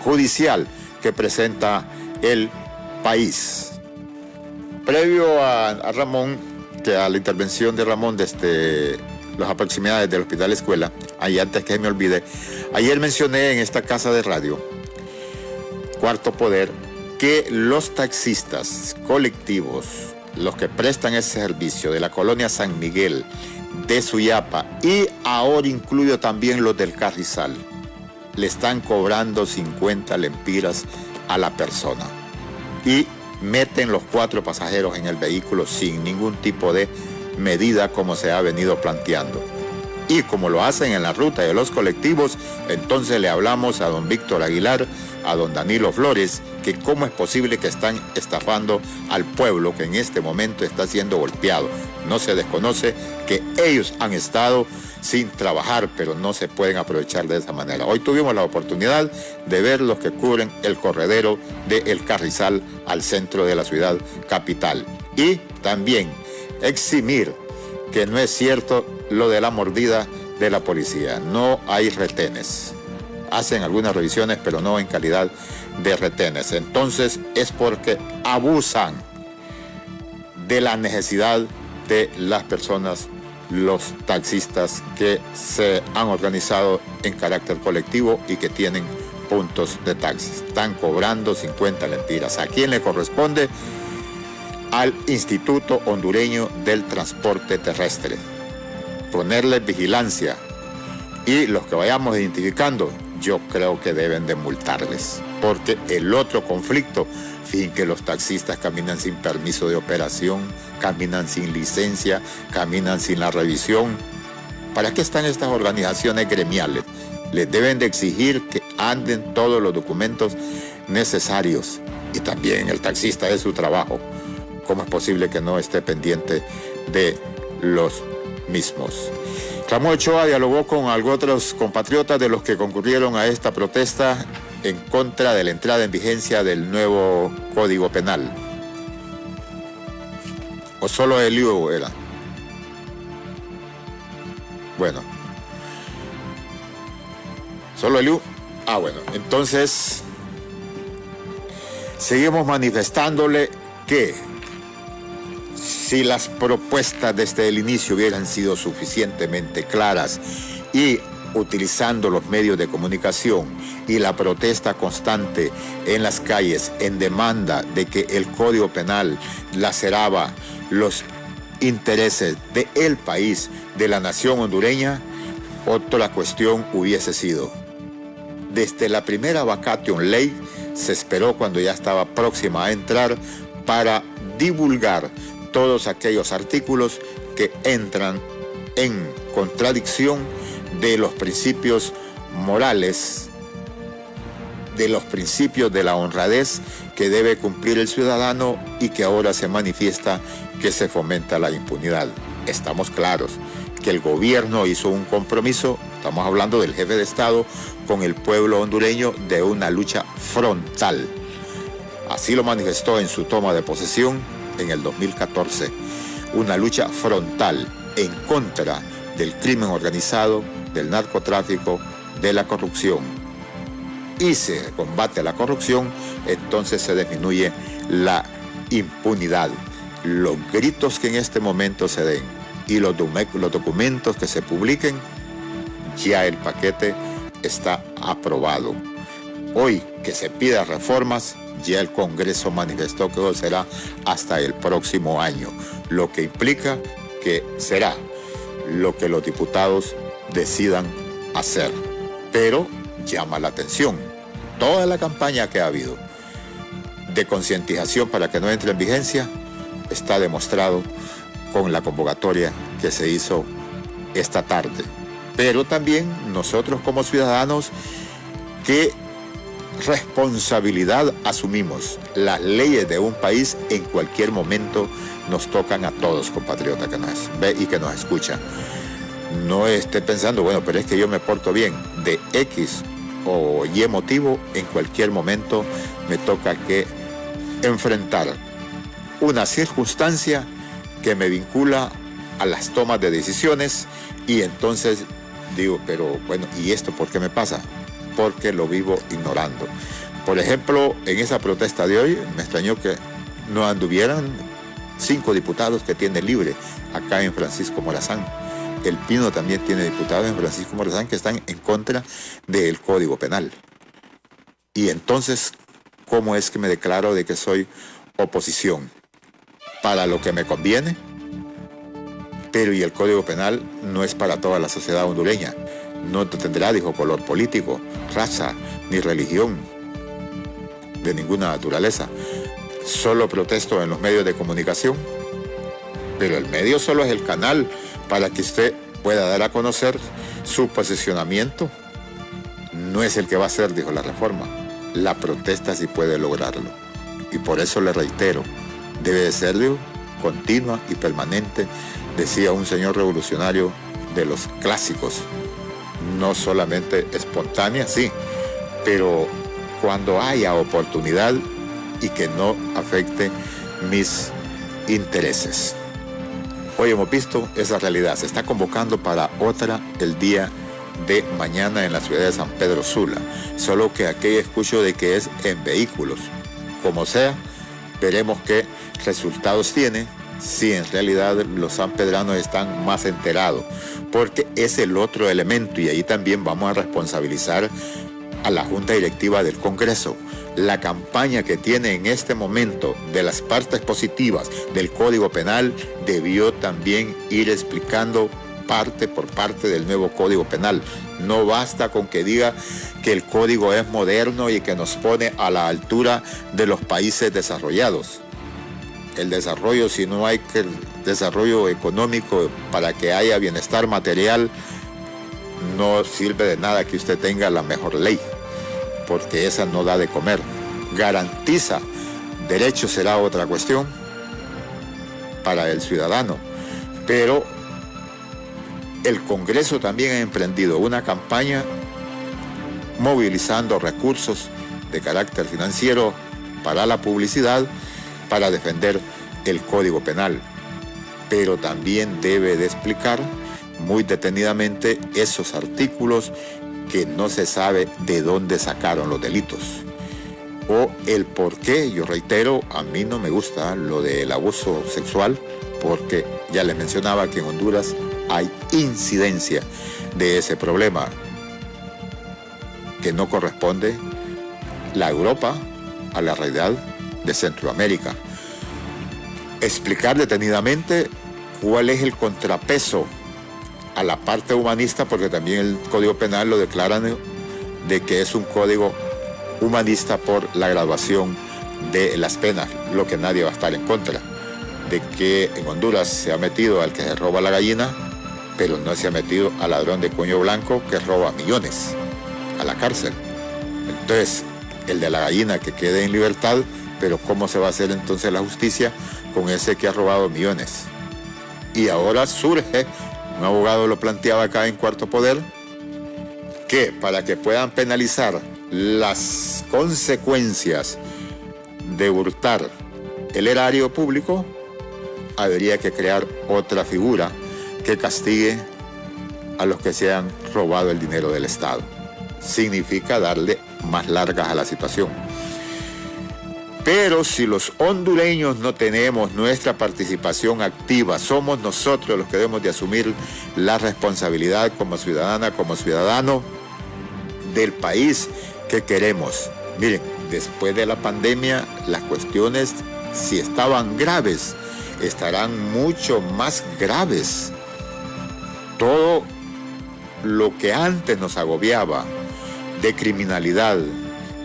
judicial que presenta el país. Previo a Ramón, que a la intervención de Ramón desde las proximidades del Hospital Escuela, ahí antes que me olvide, ayer mencioné en esta casa de radio, Cuarto Poder, que los taxistas colectivos, los que prestan ese servicio de la colonia San Miguel, de Suyapa y ahora incluyo también los del Carrizal, le están cobrando 50 lempiras a la persona y meten los 4 pasajeros en el vehículo sin ningún tipo de medida como se ha venido planteando. Y como lo hacen en la ruta de los colectivos, entonces le hablamos a don Víctor Aguilar, a don Danilo Flores, que cómo es posible que están estafando al pueblo que en este momento está siendo golpeado. No se desconoce que ellos han estado sin trabajar, pero no se pueden aprovechar de esa manera. Hoy tuvimos la oportunidad de ver los que cubren el corredero de El Carrizal al centro de la ciudad capital. Y también eximir que no es cierto lo de la mordida de la policía. No hay retenes. Hacen algunas revisiones, pero no en calidad de retenes. Entonces es porque abusan de la necesidad de las personas, los taxistas que se han organizado en carácter colectivo y que tienen puntos de taxi. Están cobrando 50 lempiras. ¿A quién le corresponde? Al Instituto Hondureño del Transporte Terrestre. Ponerle vigilancia y los que vayamos identificando, yo creo que deben de multarles, porque el otro conflicto fin, que los taxistas caminan sin permiso de operación, caminan sin licencia, caminan sin la revisión. ¿Para qué están estas organizaciones gremiales? Les deben de exigir que anden todos los documentos necesarios, y también el taxista es su trabajo. ¿Cómo es posible que no esté pendiente de los mismos? Ramón Ochoa dialogó con algunos otros compatriotas de los que concurrieron a esta protesta en contra de la entrada en vigencia del nuevo Código Penal. ¿O solo Eliu era? Bueno. ¿Solo Eliu? Ah, bueno. Entonces, seguimos manifestándole que si las propuestas desde el inicio hubieran sido suficientemente claras y utilizando los medios de comunicación y la protesta constante en las calles en demanda de que el Código Penal laceraba los intereses del país, de la nación hondureña, otra cuestión hubiese sido. Desde la primera vacatio ley se esperó cuando ya estaba próxima a entrar para divulgar todos aquellos artículos que entran en contradicción de los principios morales, de los principios de la honradez que debe cumplir el ciudadano y que ahora se manifiesta que se fomenta la impunidad. Estamos claros que el gobierno hizo un compromiso, estamos hablando del jefe de Estado, con el pueblo hondureño de una lucha frontal. Así lo manifestó en su toma de posesión en el 2014, una lucha frontal en contra del crimen organizado, del narcotráfico, de la corrupción. Y se combate la corrupción, entonces se disminuye la impunidad. Los gritos que en este momento se den y los documentos que se publiquen, ya el paquete está aprobado. Hoy que se pida reformas, ya el Congreso manifestó que eso será hasta el próximo año, lo que implica que será lo que los diputados decidan hacer. Pero llama la atención toda la campaña que ha habido de concientización para que no entre en vigencia, está demostrado con la convocatoria que se hizo esta tarde. Pero también nosotros como ciudadanos, ¿qué responsabilidad asumimos? Las leyes de un país en cualquier momento nos tocan a todos, compatriotas que nos ve y que nos escucha. No esté pensando, bueno, pero es que yo me porto bien. De X o Y motivo, en cualquier momento me toca que enfrentar una circunstancia que me vincula a las tomas de decisiones, y entonces digo, pero bueno, ¿y esto por qué me pasa? Porque lo vivo ignorando. Por ejemplo, en esa protesta de hoy, me extrañó que no anduvieran 5 diputados que tiene libre acá en Francisco Morazán. El Pino también tiene diputados en Francisco Morazán que están en contra del Código Penal. Y entonces, ¿cómo es que me declaro de que soy oposición? Para lo que me conviene, pero y el Código Penal no es para toda la sociedad hondureña. No tendrá, dijo, color político, raza, ni religión, de ninguna naturaleza. Solo protesto en los medios de comunicación, pero el medio solo es el canal para que usted pueda dar a conocer su posicionamiento. No es el que va a hacer, dijo, la reforma. La protesta sí puede lograrlo. Y por eso le reitero, debe de ser, digo, continua y permanente, decía un señor revolucionario de los clásicos. No solamente espontánea, sí, pero cuando haya oportunidad y que no afecte mis intereses. Hoy hemos visto esa realidad. Se está convocando para otra el día de mañana en la ciudad de San Pedro Sula. Solo que aquí escucho de que es en vehículos. Como sea, veremos qué resultados tiene, si en realidad los sanpedranos están más enterados, porque es el otro elemento, y ahí también vamos a responsabilizar a la Junta Directiva del Congreso. La campaña que tiene en este momento de las partes positivas del Código Penal debió también ir explicando por parte del nuevo Código Penal. No basta con que diga que el código es moderno y que nos pone a la altura de los países desarrollados. El desarrollo, si no hay desarrollo económico para que haya bienestar material, no sirve de nada que usted tenga la mejor ley, porque esa no da de comer. Garantiza derechos, será otra cuestión para el ciudadano, pero el Congreso también ha emprendido una campaña movilizando recursos de carácter financiero para la publicidad, para defender el Código Penal, pero también debe de explicar muy detenidamente esos artículos que no se sabe de dónde sacaron los delitos o el por qué. Yo reitero, a mí no me gusta lo del abuso sexual, porque ya les mencionaba que en Honduras hay incidencia de ese problema que no corresponde la Europa a la realidad de Centroamérica. Explicar detenidamente cuál es el contrapeso a la parte humanista, porque también el Código Penal lo declaran de que es un código humanista por la graduación de las penas, lo que nadie va a estar en contra, de que en Honduras se ha metido al que se roba la gallina, pero no se ha metido al ladrón de cuello blanco que roba millones a la cárcel. Entonces, el de la gallina que quede en libertad, pero ¿cómo se va a hacer entonces la justicia con ese que ha robado millones? Y ahora surge, un abogado lo planteaba acá en Cuarto Poder, que para que puedan penalizar las consecuencias de hurtar el erario público, habría que crear otra figura que castigue a los que se han robado el dinero del Estado. Significa darle más largas a la situación. Pero si los hondureños no tenemos nuestra participación activa, somos nosotros los que debemos de asumir la responsabilidad como ciudadana, como ciudadano del país que queremos. Miren, después de la pandemia, las cuestiones, si estaban graves, estarán mucho más graves. Todo lo que antes nos agobiaba de criminalidad,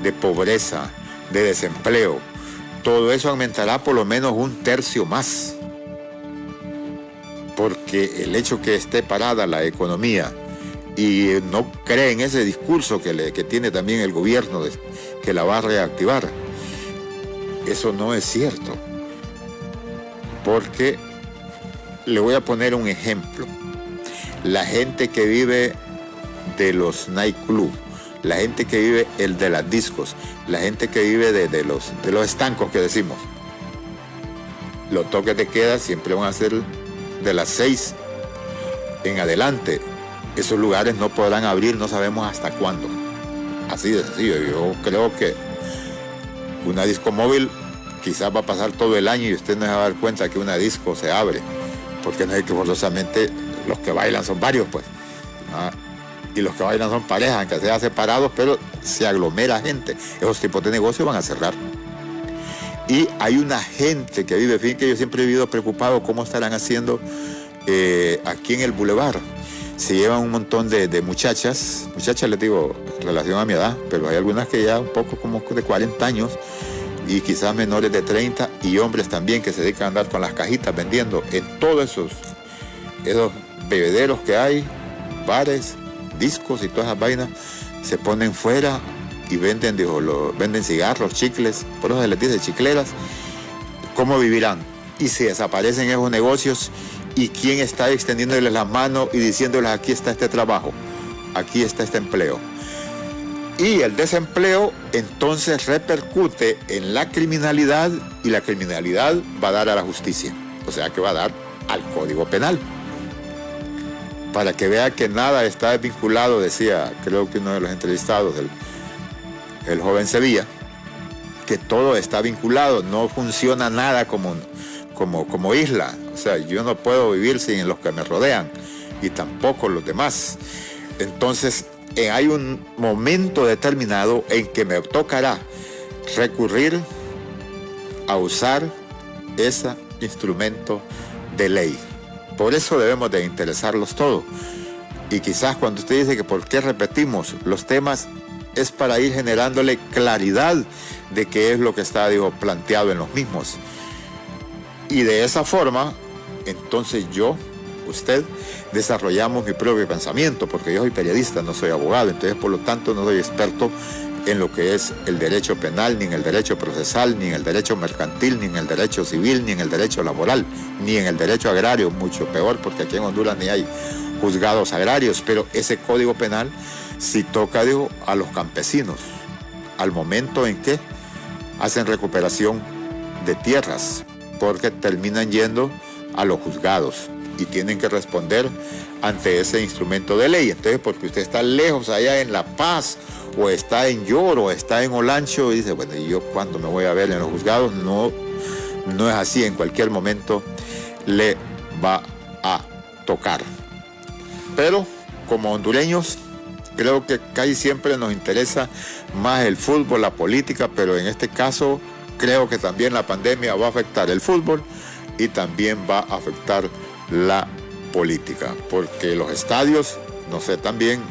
de pobreza, de desempleo, todo eso aumentará por lo menos 1/3 más. Porque el hecho que esté parada la economía y no creen ese discurso que tiene también el gobierno de que la va a reactivar, eso no es cierto. Porque le voy a poner un ejemplo. La gente que vive de los nightclubs, la gente que vive el de las discos, la gente que vive de los estancos que decimos, los toques de queda siempre van a ser de las 6 en adelante. Esos lugares no podrán abrir, no sabemos hasta cuándo. Así de sencillo. Yo creo que una disco móvil quizás va a pasar todo el año y usted no se va a dar cuenta que una disco se abre, porque no es que forzosamente los que bailan son varios, pues. Y los que bailan son parejas, aunque sean separados, pero se aglomera gente. Esos tipos de negocios van a cerrar. Y hay una gente que vive, fíjense que yo siempre he vivido preocupado cómo estarán haciendo aquí en el Boulevard. Se llevan un montón de muchachas les digo, en relación a mi edad, pero hay algunas que ya un poco como de 40 años y quizás menores de 30, y hombres también que se dedican a andar con las cajitas vendiendo en todos esos bebederos que hay, bares, discos y todas esas vainas. Se ponen fuera y venden cigarros, chicles, por eso se les dice chicleras. ¿Cómo vivirán? Y si desaparecen esos negocios, ¿y quién está extendiéndoles la mano y diciéndoles aquí está este trabajo, aquí está este empleo? Y el desempleo entonces repercute en la criminalidad, y la criminalidad va a dar a la justicia, o sea que va a dar al Código Penal. Para que vea que nada está vinculado, decía, creo que uno de los entrevistados, el joven Sevilla, que todo está vinculado, no funciona nada como isla. O sea, yo no puedo vivir sin los que me rodean y tampoco los demás. Entonces, hay un momento determinado en que me tocará recurrir a usar ese instrumento de ley. Por eso debemos de interesarlos todo. Y quizás cuando usted dice que por qué repetimos los temas, es para ir generándole claridad de qué es lo que está, planteado en los mismos. Y de esa forma, entonces usted, desarrollamos mi propio pensamiento, porque yo soy periodista, no soy abogado, entonces por lo tanto no soy experto en lo que es el derecho penal, ni en el derecho procesal, ni en el derecho mercantil, ni en el derecho civil, ni en el derecho laboral, ni en el derecho agrario, mucho peor, porque aquí en Honduras ni hay juzgados agrarios, pero ese código penal sí toca, a los campesinos, al momento en que hacen recuperación de tierras, porque terminan yendo a los juzgados y tienen que responder ante ese instrumento de ley. Entonces, porque usted está lejos allá en La Paz, o está en Lloro, o está en Olancho, y dice, bueno, ¿y yo cuándo me voy a ver en los juzgados? No es así, en cualquier momento le va a tocar. Pero como hondureños, creo que casi siempre nos interesa más el fútbol, la política, pero en este caso creo que también la pandemia va a afectar el fútbol y también va a afectar la política, porque los estadios, no sé, también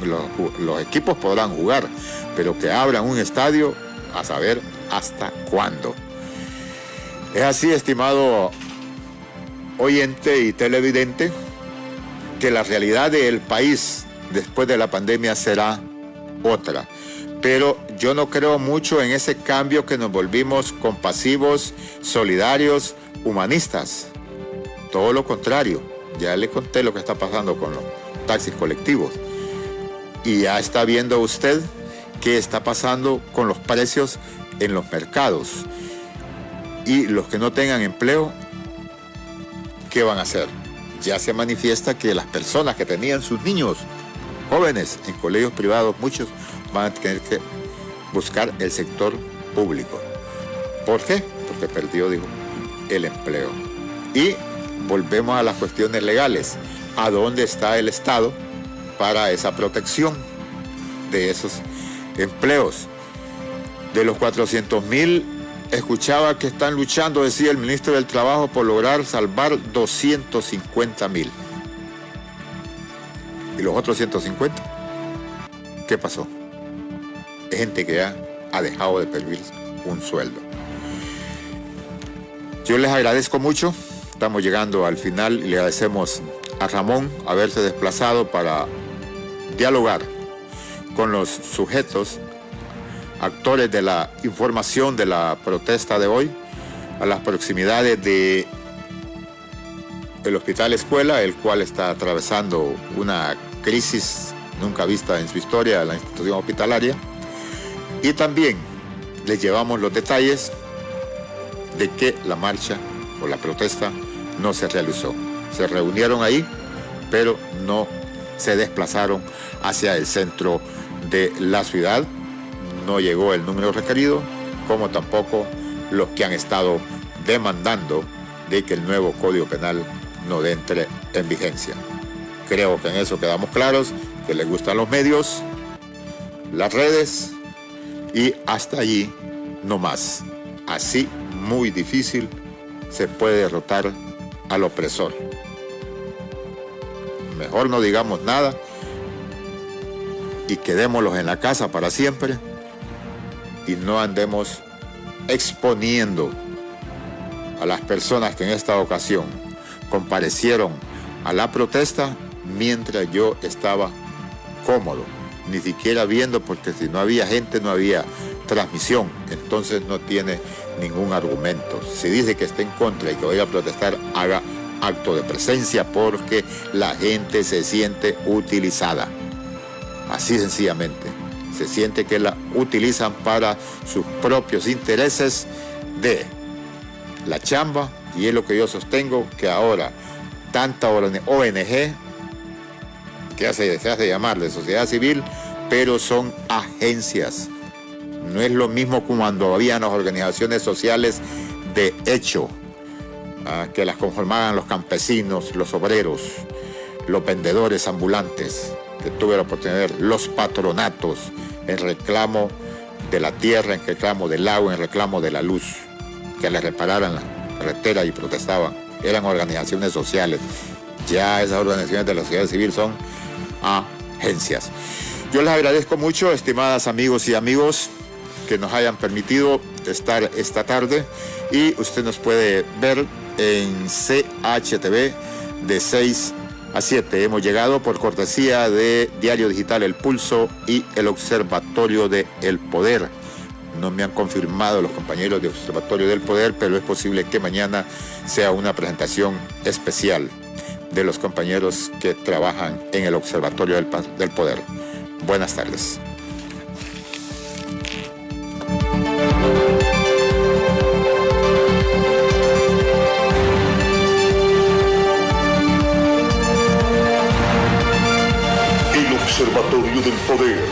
los equipos podrán jugar, pero que abran un estadio, a saber hasta cuándo. Es así, estimado oyente y televidente, que la realidad del país después de la pandemia será otra. Pero yo no creo mucho en ese cambio que nos volvimos compasivos, solidarios, humanistas. Todo lo contrario. Ya le conté lo que está pasando con los taxis colectivos. Y ya está viendo usted qué está pasando con los precios en los mercados. Y los que no tengan empleo, ¿qué van a hacer? Ya se manifiesta que las personas que tenían sus niños jóvenes en colegios privados, muchos van a tener que buscar el sector público. ¿Por qué? Porque perdió, el empleo. Y volvemos a las cuestiones legales. ¿A dónde está el Estado para esa protección de esos empleos? De los 400,000, escuchaba que están luchando, decía el ministro del Trabajo, por lograr salvar 250,000. ¿Y los otros 150? ¿Qué pasó? Es gente que ya ha dejado de percibir un sueldo. Yo les agradezco mucho. Estamos llegando al final y le agradecemos a Ramón haberse desplazado para dialogar con los sujetos, actores de la información de la protesta de hoy, a las proximidades del Hospital Escuela, el cual está atravesando una crisis nunca vista en su historia de la institución hospitalaria. Y también les llevamos los detalles de que la marcha o la protesta no se realizó. Se reunieron ahí, pero no se desplazaron hacia el centro de la ciudad. No llegó el número requerido, como tampoco los que han estado demandando de que el nuevo Código Penal no entre en vigencia. Creo que en eso quedamos claros, que les gustan los medios, las redes, y hasta allí no más. Así, muy difícil, se puede derrotar al opresor. Mejor no digamos nada y quedémoslos en la casa para siempre y no andemos exponiendo a las personas que en esta ocasión comparecieron a la protesta mientras yo estaba cómodo, ni siquiera viendo, porque si no había gente no había transmisión, entonces no tiene ningún argumento. Si dice que está en contra y que voy a protestar, haga acto de presencia, porque la gente se siente utilizada. Así sencillamente. Se siente que la utilizan para sus propios intereses de la chamba, y es lo que yo sostengo, que ahora tanta ONG, que se hace llamar de sociedad civil, pero son agencias. No es lo mismo como cuando habían las organizaciones sociales de hecho, que las conformaban los campesinos, los obreros, los vendedores ambulantes, que tuve la oportunidad de ver, los patronatos, en reclamo de la tierra, en reclamo del agua, en reclamo de la luz, que les repararan la carretera y protestaban. Eran organizaciones sociales. Ya esas organizaciones de la sociedad civil son agencias. Yo les agradezco mucho, estimadas amigos y amigos, que nos hayan permitido estar esta tarde, y usted nos puede ver en CHTV de 6 a 7. Hemos llegado por cortesía de Diario Digital El Pulso y el Observatorio de El Poder. No me han confirmado los compañeros de Observatorio del Poder, pero es posible que mañana sea una presentación especial de los compañeros que trabajan en el Observatorio del Poder. Buenas tardes. El Observatorio del Poder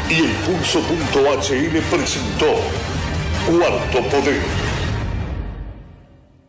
y el Pulso.hn presentó Cuarto Poder.